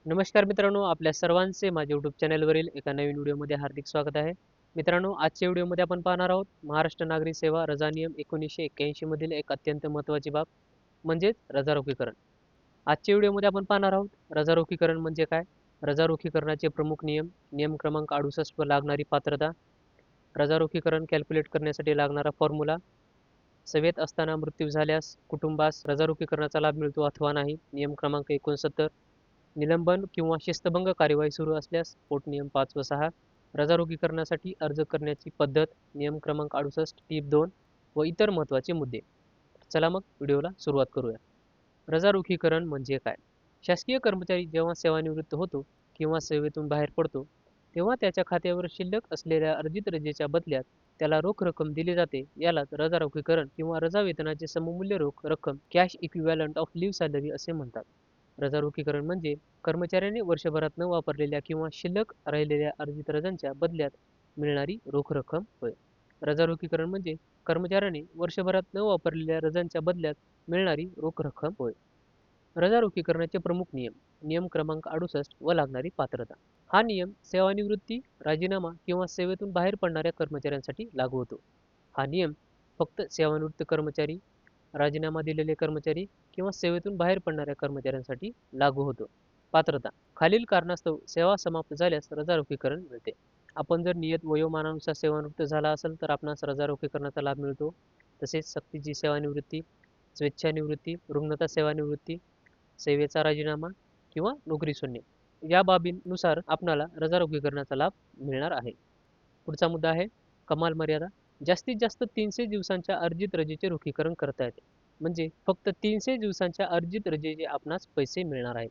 नमस्कार मित्रांनो, आपल्या सर्वांचे माझ्या यूट्यूब चॅनलवरील एका नवीन व्हिडिओमध्ये हार्दिक स्वागत आहे. मित्रांनो, आजच्या व्हिडिओमध्ये आपण पाहणार आहोत महाराष्ट्र नागरी सेवा रजा नियम 1981 मधील एक अत्यंत महत्त्वाची बाब म्हणजेच रजारोखीकरण. आजच्या व्हिडिओमध्ये आपण पाहणार आहोत रजारोखीकरण म्हणजे काय, रजारोखीकरणाचे प्रमुख नियम, नियम क्रमांक 68 वर लागणारी पात्रता, रजारोखीकरण कॅल्क्युलेट करण्यासाठी लागणारा फॉर्म्युला, सेवेत असताना मृत्यू झाल्यास कुटुंबास रजारोखीकरणाचा लाभ मिळतो अथवा नाही, नियम क्रमांक 69, निलंबन किंवा शिस्तभंग कार्यवाही सुरू असल्यास पोटनियम 5 व 6, रजारोखीकरणासाठी अर्ज करण्याची पद्धत, नियम क्रमांक 68 टीप 2 व इतर महत्त्वाचे मुद्दे. चला मग व्हिडिओला सुरुवात करूया. रजारोखीकरण म्हणजे काय? शासकीय कर्मचारी जेव्हा सेवानिवृत्त होतो किंवा सेवेतून बाहेर पडतो, तेव्हा त्याच्या खात्यावर शिल्लक असलेल्या अर्जित रजेच्या बदल्यात त्याला रोख रक्कम दिली जाते. यालाच रजारोखीकरण किंवा रजा वेतनाचे सममूल्य रोख रक्कम cash equivalent of leave salary असे म्हणतात. रजारोखीकरण म्हणजे कर्मचाऱ्याने वर्षभरात न वापरलेल्या किंवा शिल्लक राहिलेल्या अर्जित रजांच्या बदल्यात मिळणारी रोख रक्कम होय. रजारोखीकरण म्हणजे कर्मचाऱ्याने वर्षभरात न वापरलेल्या रजांच्या बदल्यात मिळणारी रोख रक्कम होय. रजारोखीकरणाचे प्रमुख नियम, नियम क्रमांक 68 व लागणारी पात्रता. हा नियम सेवानिवृत्ती, राजीनामा किंवा सेवेतून बाहेर पडणाऱ्या कर्मचाऱ्यांसाठी लागू होतो. हा नियम फक्त सेवानिवृत्त कर्मचारी, राजीनामा दिलेले कर्मचारी किंवा सेवेतून बाहेर पडणाऱ्या कर्मचाऱ्यांसाठी लागू होतो. पात्रता, खालील कारणास्तव सेवा समाप्त झाल्यास रजारोखीकरण मिळते. आपण जर नियत वयोमानानुसार सेवानिवृत्त झाला असेल तर आपणास रजारोखीकरणाचा लाभ मिळतो. तसेच सक्तीची सेवानिवृत्ती, स्वेच्छानिवृत्ती, रुग्णता सेवानिवृत्ती, सेवेचा राजीनामा किंवा नोकरी सोडणे या बाबींनुसार आपणाला रजारोखीकरणाचा लाभ मिळणार आहे. पुढचा मुद्दा आहे कमाल मर्यादा. जास्तीत जास्त 300 दिवसांच्या अर्जित रजेचे रोखीकरण करता येते. म्हणजे फक्त 300 दिवसांच्या अर्जित रजेचे आपणास पैसे मिळणार आहेत.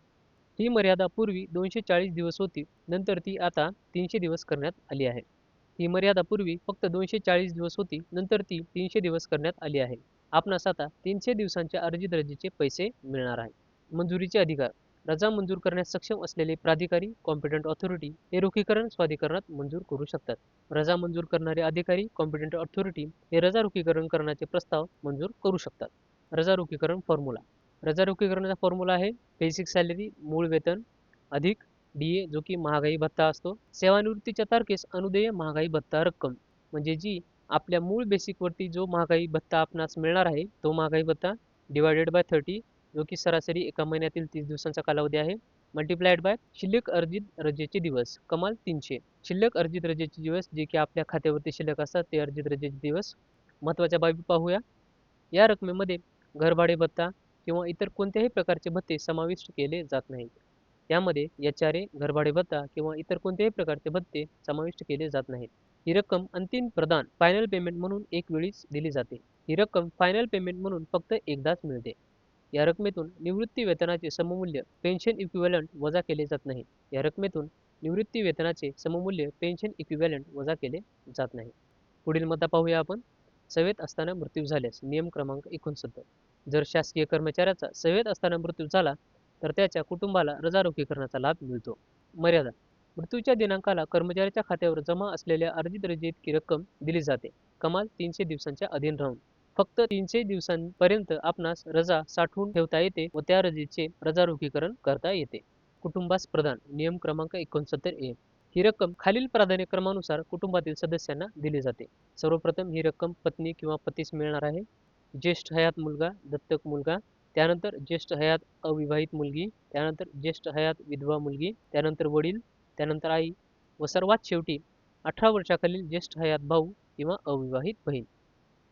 ही मर्यादा पूर्वी 240 दिवस होती, नंतर ती आता 300 दिवस करण्यात आली आहे. ही मर्यादा पूर्वी फक्त 240 दिवस होती, नंतर ती 300 दिवस करण्यात आली आहे. आपणास आता 300 दिवसांच्या अर्जित रजेचे पैसे मिळणार आहेत. मंजुरीचे अधिकार. रजा मंजूर करण्यास सक्षम असलेले प्राधिकारी कॉम्पिटंट ऑथॉरिटी हे रोखीकरण स्वाधिकरणात मंजूर करू शकतात. रजा मंजूर करणारे अधिकारी कॉम्पिटंट ऑथॉरिटी हे रजा रोखीकरण करण्याचे प्रस्ताव मंजूर करू शकतात. रजा रोखीकरण फॉर्म्युला. रजा रोखीकरणाचा फॉर्म्युला आहे बेसिक सॅलरी मूळ वेतन अधिक DA जो की महागाई भत्ता असतो. सेवानिवृत्तीच्या तारखेस अनुदेय महागाई भत्ता रक्कम म्हणजे जी आपल्या मूळ बेसिकवरती जो महागाई भत्ता आपणास मिळणार आहे तो महागाई भत्ता डिवायडेड बाय 30 जो की सरासरी एका महिन्यातील 30 दिवसांचा कालावधी आहे, मल्टिप्लाइड बाय शिल्लक अर्जित रजेचे दिवस कमाल 300. शिल्लक अर्जित रजेचे दिवस जे की आपल्या खात्यावरती शिल्लक असतात ते अर्जित रजेचे दिवस. महत्त्वाच्या बाबी पाहूया. या रकमेमध्ये घरभाडे भत्ता किंवा इतर कोणत्याही प्रकारचे भत्ते समाविष्ट केले जात नाहीत. यामध्ये HRA, घरभाडे भत्ता किंवा इतर कोणत्याही प्रकारचे भत्ते समाविष्ट केले जात नाहीत. ही रक्कम अंतिम प्रदान फायनल पेमेंट म्हणून एक वेळीच दिली जाते. ही रक्कम फायनल पेमेंट म्हणून फक्त एकदाच मिळते. या रकमेतून निवृत्ती वेतनाचे सममूल्य पेन्शन इक्विव्हॅलंट वजा केले जात नाही. या रकमेतून निवृत्ती वेतनाचे सममूल्य पेन्शन इक्विव्हॅलंट वजा केले जात नाही. पुढील मुद्दा पाहूया आपण. सेवेत असताना मृत्यू झाल्यास नियम क्रमांक 69. जर शासकीय कर्मचाऱ्याचा सेवेत असताना मृत्यू झाला तर त्याच्या कुटुंबाला रजारोखीकरणाचा लाभ मिळतो. मर्यादा. मृत्यूच्या दिनांकाला कर्मचाऱ्याच्या खात्यावर जमा असलेल्या अर्जित रजे इतकी रक्कम दिली जाते. कमाल 300 दिवसांच्या अधीन राहून. फक्त 300 दिवसांपर्यंत आपणास रजा साठवून ठेवता येते व त्या रजेचे रजारोखीकरण करता येते. कुटुंबास प्रदान नियम क्रमांक 69A. ही रक्कम खालील प्राधान्यक्रमानुसार कुटुंबातील सदस्यांना दिली जाते. सर्वप्रथम ही रक्कम पत्नी किंवा पतीस मिळणार आहे. ज्येष्ठ हयात मुलगा, दत्तक मुलगा, त्यानंतर ज्येष्ठ हयात अविवाहित मुलगी, त्यानंतर ज्येष्ठ हयात विधवा मुलगी, त्यानंतर वडील, त्यानंतर आई व सर्वात शेवटी 18 वर्षाखालील ज्येष्ठ हयात भाऊ किंवा अविवाहित बहीण.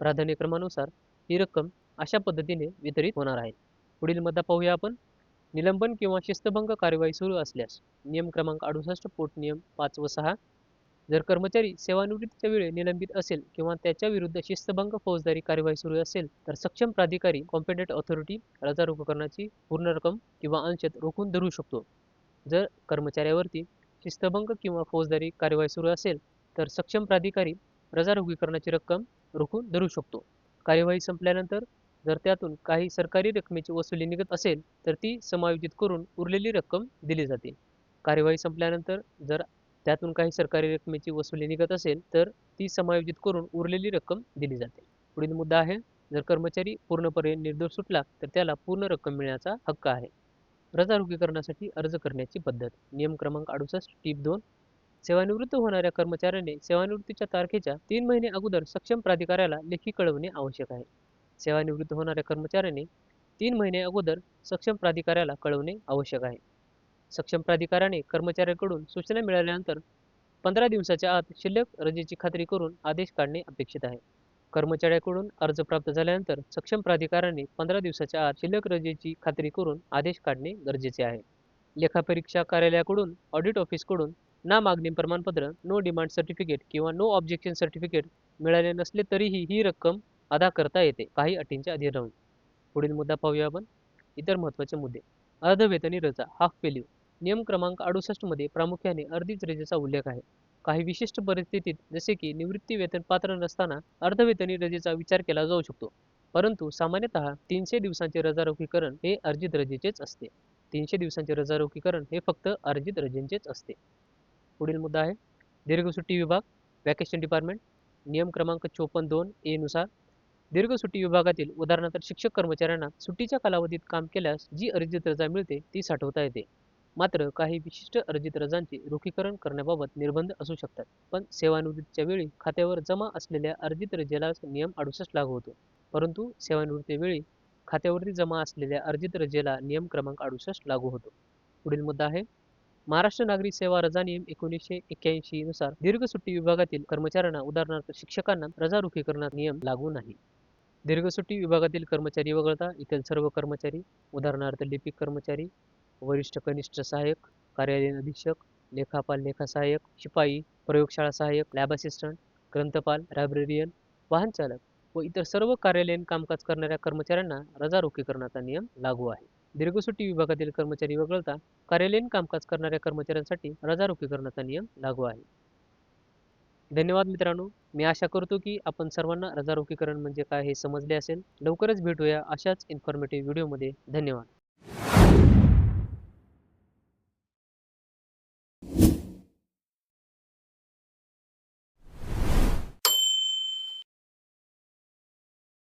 प्राधान्यक्रमानुसार ही रक्कम अशा पद्धतीने वितरित होणार आहे. पुढील मुद्दा पाहूया आपण. निलंबन किंवा शिस्तभंग कार्यवाही सुरू असल्यास नियम क्रमांक 68 पोटनियम 5 व 6. जर कर्मचारी सेवानिवृत्तीच्या वेळी निलंबित असेल किंवा त्याच्या विरुद्ध शिस्तभंग फौजदारी कार्यवाही सुरू असेल तर सक्षम प्राधिकारी कॉम्पिटंट ऑथॉरिटी रजा रोखीकरणाची पूर्ण रक्कम किंवा अंशत रोखून धरू शकतो. जर कर्मचाऱ्यावरती शिस्तभंग किंवा फौजदारी कार्यवाही सुरू असेल तर सक्षम प्राधिकारी रजा रोखीकरणाची रक्कम रोखून धरू शकतो. कार्यवाही संपल्यानंतर जर त्यातून काही सरकारी रकमेची वसुली निघत असेल तर ती समायोजित करून उरलेली रक्कम दिली जाते. कार्यवाही संपल्यानंतर जर त्यातून काही सरकारी रकमेची वसुली निघत असेल तर ती समायोजित करून उरलेली रक्कम दिली जाते. पुढील मुद्दा आहे जर कर्मचारी पूर्णपणे निर्दोष सुटला तर त्याला पूर्ण रक्कम मिळण्याचा हक्क आहे. रजारोगीकरणासाठी अर्ज करण्याची पद्धत. नियम क्रमांक 68 टिप 2. सेवानिवृत्त होणाऱ्या कर्मचाऱ्याने सेवानिवृत्तीच्या तारखेच्या 3 महिने अगोदर सक्षम प्राधिकाऱ्याला लेखी कळवणे आवश्यक आहे. सेवानिवृत्त होणाऱ्या कर्मचाऱ्याने 3 महिने अगोदर सक्षम प्राधिकाऱ्याला कळवणे आवश्यक आहे. सक्षम प्राधिकाऱ्याने कर्मचाऱ्याकडून सूचना मिळाल्यानंतर 15 दिवसाच्या आत शिल्लक रजेची खात्री करून आदेश काढणे अपेक्षित आहे. कर्मचाऱ्याकडून अर्ज प्राप्त झाल्यानंतर सक्षम प्राधिकाऱ्याने 15 दिवसाच्या आत शिल्लक रजेची खात्री करून आदेश काढणे गरजेचे आहे. लेखापरीक्षा कार्यालयाकडून, ऑडिट ऑफिसकडून ना मागणी प्रमाणपत्र, नो डिमांड सर्टिफिकेट किंवा नो ऑब्जेक्शन सर्टिफिकेट मिळाले नसले तरीही ही रक्कम अदा करता येते, काही अटींच्या अधीन राहून. पुढील मुद्दा पाहूया आपण. इतर महत्त्वाचे मुद्दे. अर्धवेतनी रजा, हाफ पे लीव्ह. नियम क्रमांक 68 मध्ये प्रामुख्याने अर्धीच रजेचा उल्लेख आहे. काही विशिष्ट परिस्थितीत जसे की निवृत्ती वेतन पात्र नसताना अर्धवेतनी रजेचा विचार केला जाऊ शकतो. परंतु सामान्यतः 300 दिवसांचे रजारोगीकरण हे अर्जित रजेचेच असते. 300 दिवसांचे रजारोगीकरण हे फक्त अर्जित रजेचेच असते. पुढील मुद्दा आहे दीर्घ सुट्टी विभाग, वॅकेशन डिपार्टमेंट. नियम क्रमांक 54(2) ए नुसार दीर्घ सुट्टी विभागातील उदाहरणार्थ शिक्षक कर्मचाऱ्यांना सुट्टीच्या कालावधीत काम केल्यास जी अर्जित रजा मिळते ती साठवता येते. मात्र काही विशिष्ट अर्जित रजांचे रोखीकरण करण्याबाबत निर्बंध असू शकतात. पण सेवानिवृत्तीच्या वेळी खात्यावर जमा असलेल्या अर्जित रजेला नियम 68 लागू होतो. परंतु सेवानिवृत्तीवेळी खात्यावरती जमा असलेल्या अर्जित रजेला नियम क्रमांक 68 लागू होतो. पुढील मुद्दा आहे महाराष्ट्र नागरी सेवा रजा नियम 1981 नुसार दीर्घ सुट्टी विभागातील कर्मचाऱ्यांना उदाहरणार्थ शिक्षकांना रजा रोखीकरणात नियम लागू नाही. दीर्घ सुट्टी विभागातील कर्मचारी वगळता इतर सर्व कर्मचारी उदाहरणार्थ लिपिक कर्मचारी, वरिष्ठ कनिष्ठ सहाय्यक, कार्यालयीन अधीक्षक, लेखापाल लेखा सहाय्यक, शिपाई, प्रयोगशाळा सहाय्यक, लॅब असिस्टंट, ग्रंथपाल, लायब्रेरियन, वाहन चालक व इतर सर्व कार्यालयीन कामकाज करणाऱ्या कर्मचाऱ्यांना रजा रोखीकरणाचा नियम लागू आहे. दीर्घ सुट्टी विभागातील कर्मचारी वगळता कार्यालयीन कामकाज करणाऱ्या कर्मचाऱ्यांसाठी रजा रोखीकरणाचा नियम लागू आहे. धन्यवाद मित्रांनो. मी आशा करतो की आपण सर्वांना रजा रोखीकरण म्हणजे काय हे समजले असेल. लवकरच भेटूया अशाच इन्फॉर्मेटिव्ह व्हिडिओमध्ये. धन्यवाद.